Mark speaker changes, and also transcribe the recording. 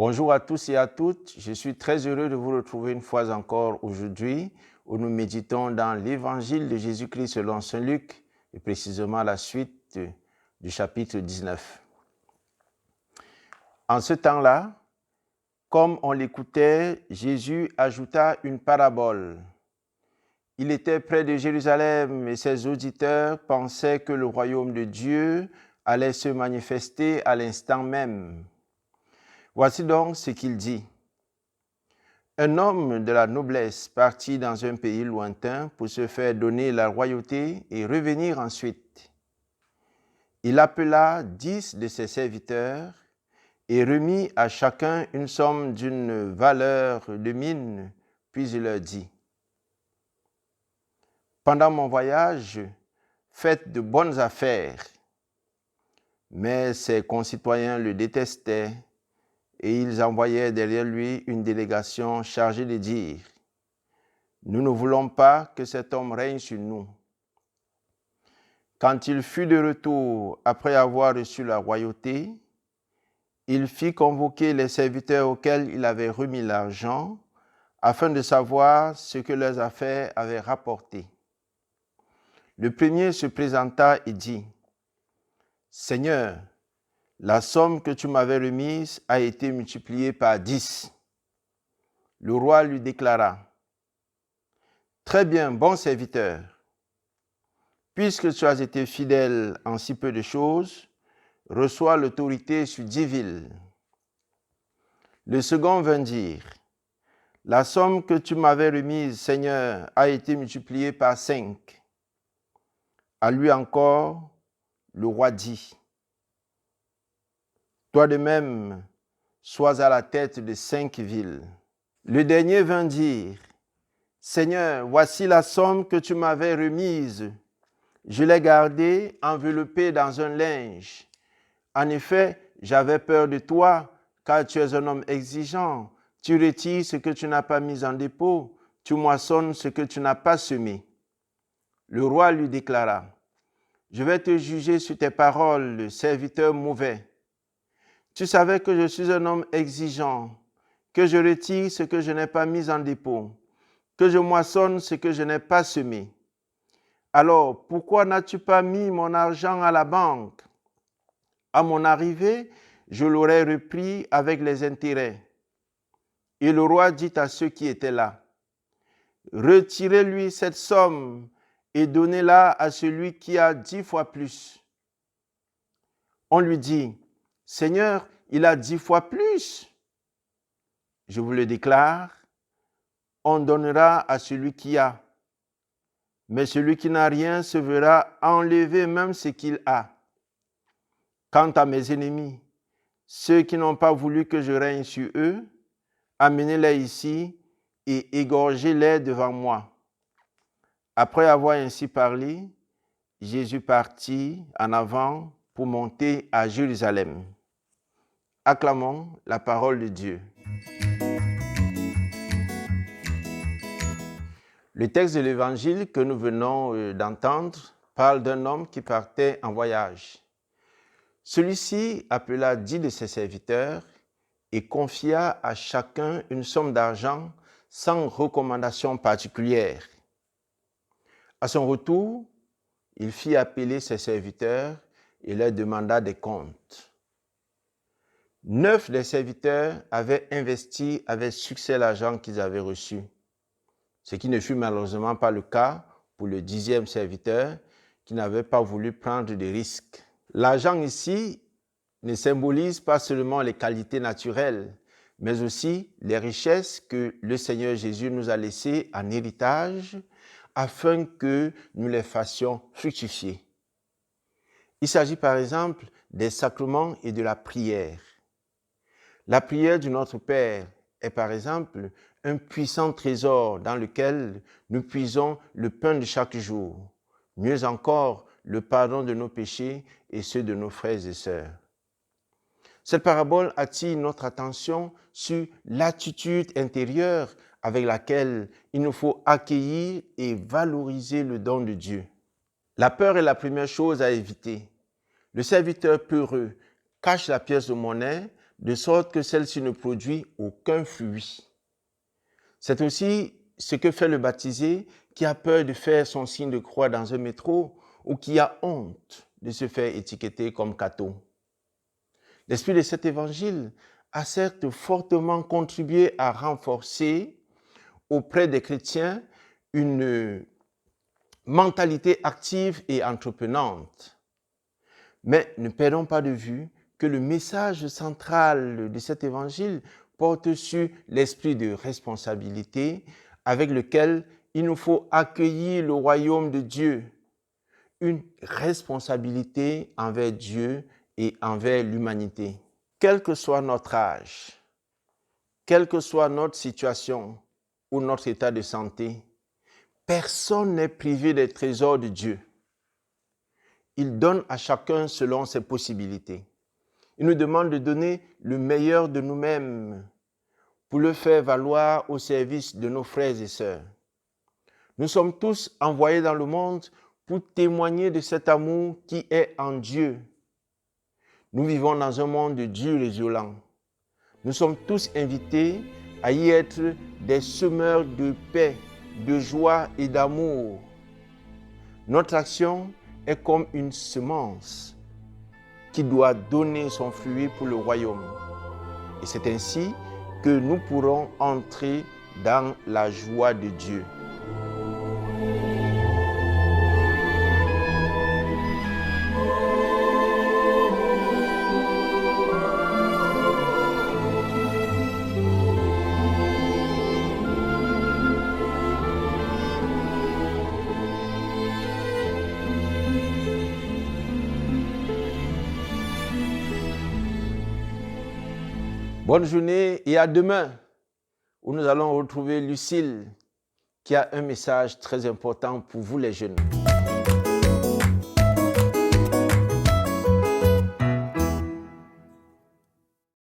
Speaker 1: Bonjour à tous et à toutes, je suis très heureux de vous retrouver une fois encore aujourd'hui où nous méditons dans l'évangile de Jésus-Christ selon Saint Luc et précisément la suite du chapitre 19. En ce temps-là, comme on l'écoutait, Jésus ajouta une parabole. Il était près de Jérusalem et ses auditeurs pensaient que le royaume de Dieu allait se manifester à l'instant même. Voici donc ce qu'il dit. Un homme de la noblesse partit dans un pays lointain pour se faire donner la royauté et revenir ensuite. Il appela 10 de ses serviteurs et remit à chacun une somme d'une valeur de mine, puis il leur dit : « Pendant mon voyage, faites de bonnes affaires. » Mais ses concitoyens le détestaient et ils envoyaient derrière lui une délégation chargée de dire : « Nous ne voulons pas que cet homme règne sur nous. » Quand il fut de retour après avoir reçu la royauté, il fit convoquer les serviteurs auxquels il avait remis l'argent, afin de savoir ce que leurs affaires avaient rapporté. Le premier se présenta et dit : « Seigneur, la somme que tu m'avais remise a été multipliée par 10. » Le roi lui déclara : « Très bien, bon serviteur. Puisque tu as été fidèle en si peu de choses, reçois l'autorité sur 10 villes. » Le second vint dire : « La somme que tu m'avais remise, Seigneur, a été multipliée par 5. » À lui encore, le roi dit : « Toi de même, sois à la tête de 5 villes. » Le dernier vint dire : « Seigneur, voici la somme que tu m'avais remise. Je l'ai gardée enveloppée dans un linge. En effet, j'avais peur de toi, car tu es un homme exigeant. Tu retires ce que tu n'as pas mis en dépôt, tu moissonnes ce que tu n'as pas semé. » Le roi lui déclara : « Je vais te juger sur tes paroles, serviteur mauvais. Tu savais que je suis un homme exigeant, que je retire ce que je n'ai pas mis en dépôt, que je moissonne ce que je n'ai pas semé. Alors, pourquoi n'as-tu pas mis mon argent à la banque ? À mon arrivée, je l'aurais repris avec les intérêts. » Et le roi dit à ceux qui étaient là : « Retirez-lui cette somme et donnez-la à celui qui a 10 fois plus. » On lui dit : « Seigneur, il a 10 fois plus. » Je vous le déclare, on donnera à celui qui a. Mais celui qui n'a rien se verra enlever même ce qu'il a. Quant à mes ennemis, ceux qui n'ont pas voulu que je règne sur eux, amenez-les ici et égorgez-les devant moi. » Après avoir ainsi parlé, Jésus partit en avant pour monter à Jérusalem. Acclamons la parole de Dieu. Le texte de l'Évangile que nous venons d'entendre parle d'un homme qui partait en voyage. Celui-ci appela 10 de ses serviteurs et confia à chacun une somme d'argent sans recommandation particulière. À son retour, il fit appeler ses serviteurs et leur demanda des comptes. 9 des serviteurs avaient investi avec succès l'argent qu'ils avaient reçu, ce qui ne fut malheureusement pas le cas pour le 10e serviteur qui n'avait pas voulu prendre de risques. L'argent ici ne symbolise pas seulement les qualités naturelles, mais aussi les richesses que le Seigneur Jésus nous a laissées en héritage afin que nous les fassions fructifier. Il s'agit par exemple des sacrements et de la prière. La prière du Notre Père est par exemple un puissant trésor dans lequel nous puisons le pain de chaque jour, mieux encore le pardon de nos péchés et ceux de nos frères et sœurs. Cette parabole attire notre attention sur l'attitude intérieure avec laquelle il nous faut accueillir et valoriser le don de Dieu. La peur est la première chose à éviter. Le serviteur peureux cache la pièce de monnaie de sorte que celle-ci ne produit aucun fruit. C'est aussi ce que fait le baptisé qui a peur de faire son signe de croix dans un métro ou qui a honte de se faire étiqueter comme catho. L'esprit de cet évangile a certes fortement contribué à renforcer auprès des chrétiens une mentalité active et entreprenante. Mais ne perdons pas de vue que le message central de cet évangile porte sur l'esprit de responsabilité avec lequel il nous faut accueillir le royaume de Dieu. Une responsabilité envers Dieu et envers l'humanité. Quel que soit notre âge, quelle que soit notre situation ou notre état de santé, personne n'est privé des trésors de Dieu. Il donne à chacun selon ses possibilités. Il nous demande de donner le meilleur de nous-mêmes pour le faire valoir au service de nos frères et sœurs. Nous sommes tous envoyés dans le monde pour témoigner de cet amour qui est en Dieu. Nous vivons dans un monde dur et violent. Nous sommes tous invités à y être des semeurs de paix, de joie et d'amour. Notre action est comme une semence qui doit donner son fruit pour le royaume. Et c'est ainsi que nous pourrons entrer dans la joie de Dieu. Bonne journée et à demain, où nous allons retrouver Lucille, qui a un message très important pour vous les jeunes.